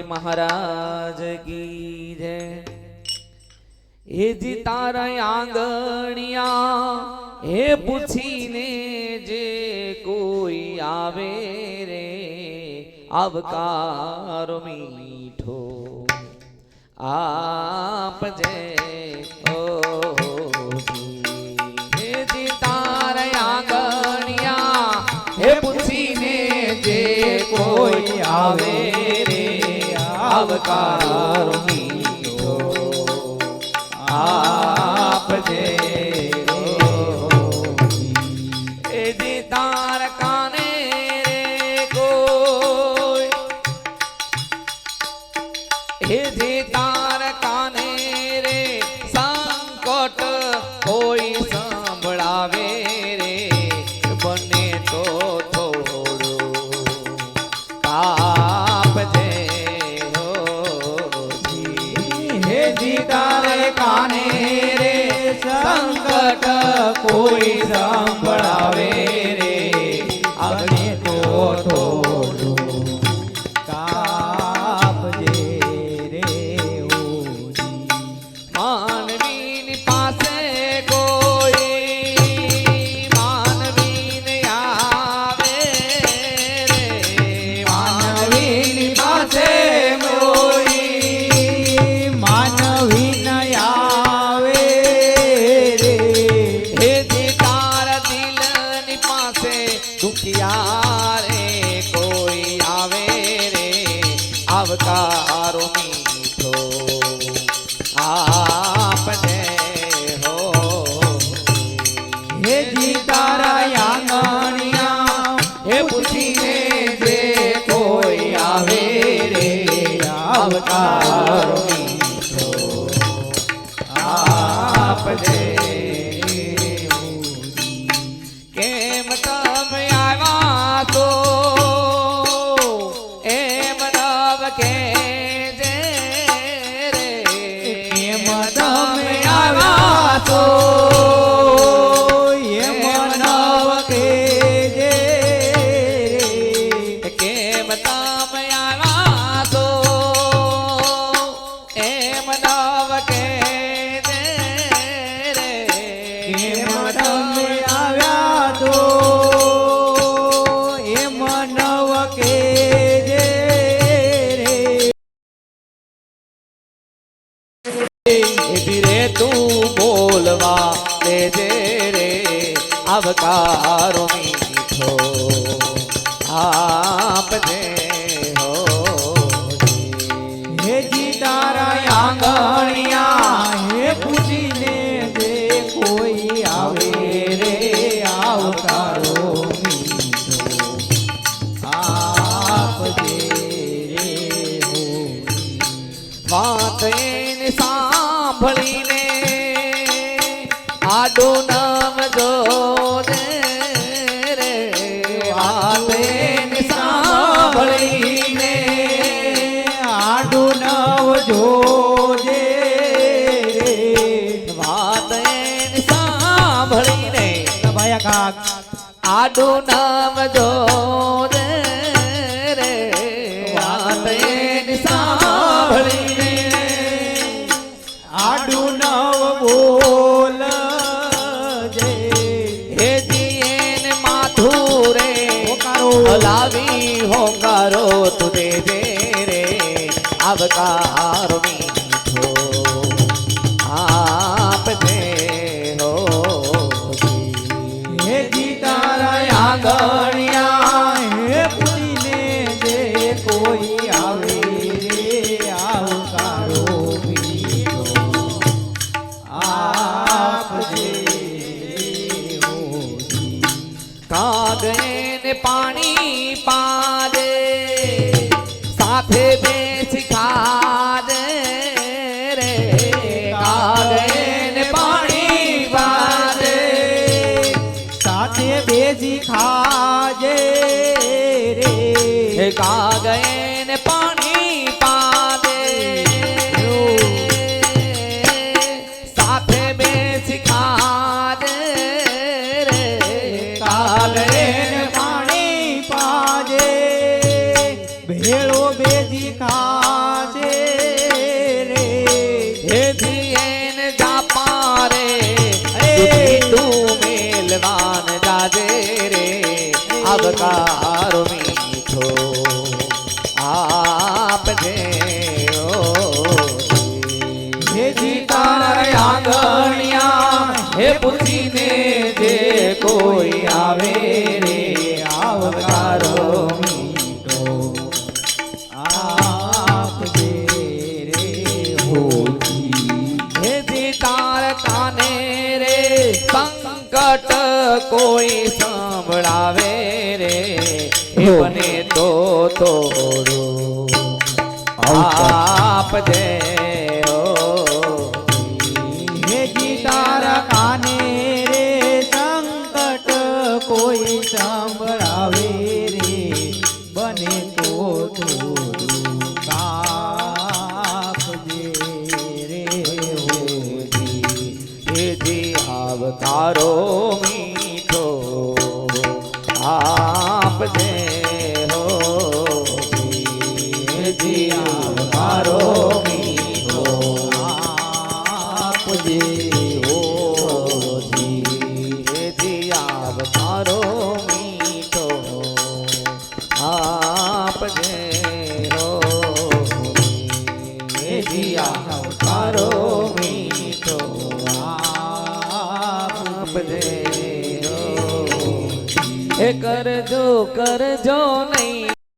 હનુમાનજી મહારાજ કી જય। એ જી તારા આંગણિયા હે પૂછીને જે કોઈ આવે રે આવકારો મીઠો આપજે ઓ હે જી તારા આંગણિયા હે પૂછીને જે કોઈ આવે રે આવકારો મીઠો આપજે એ જી તાર કાને રે કોઈ હે જી તાર કાને રે સંકટ કોઈ સંભળાવે રે બને તો કાને રે સંકટ કોઈ સંભળાવે રે અગ્નિ તો થોડું કાપજે રે માનવીની પાસે કોઈ માનવીને આવે રે માનવીની પાસે કોઈ આવે રે આવકારો મીઠો આપજે હો હે જી તારા આંગણિયા હે પૂછીને જે કોઈ આવે રે આવકારો મીઠો આપજે કેમ તમે આવ્યા તો એમ નવ કે જે રે કેમ તમે આવ્યા તો એમ નવ કે જે કેમ તમે આવ્યા તો એમ નવ કે જે રે કેમ તમે આવ્યા તો એમ નવ કે જે ધીરે તું બોલવા દેજે રે આવકારો મીઠો આપજે હો હે જી તારા આંગણિયા હે પૂછીને જે કોઈ આવે રે આવકારો મીઠો આપજે રે હો વાત એને સાંભળીને આડું નામ જો દે રે વાત એને સાંભળીને આડું નવ જોજે રે વાત એને સાંભળીને ભાયા કાક આડું નામ જો દે રે વાત એને સાંભળીને આડું નવ બોલ જે હે જીએન માથું રે હોકારો હલાવી હોકારો તું દેજે રે આવકારો મીઠો આપજે હો હે જી તારા આંગણિયા હે પૂછીને જે કોઈ આવે રે આવકારો મીઠો આપજે હો કાગને પાણી પાદે સાથે બેસી ખાજે રે કાગને પાણી પાદે સાથે બેસી ખાજે રે કાગને પાણી પાદે સાથે બેસી ખાજે રે કાગને પાણી પાજે ભેળો બેજી ખા આવકારો મીઠો આપજે ઓ હે જી તારા આંગણિયા હે પૂછીને જે કોઈ આવે રે આવકારો મીઠો આપજે રે હોજી હે જી તાર કાને રે સંકટ કોઈ સંભળાવે રે હે બને તો તોડો આપજે ઓ હે જી તારા કાને રે સંકટ કોઈ સંભળાવે રે બને તો થોડું કાપજે રે હોજી હેજી આવકારો મીઠો આપજે હો હેજી આવકારો મીઠો આપજે હેજી આવકારો મીઠો આપજે હો હેજી આવકારો મીઠો આપજે હો. હે કરજો કરજો નહીં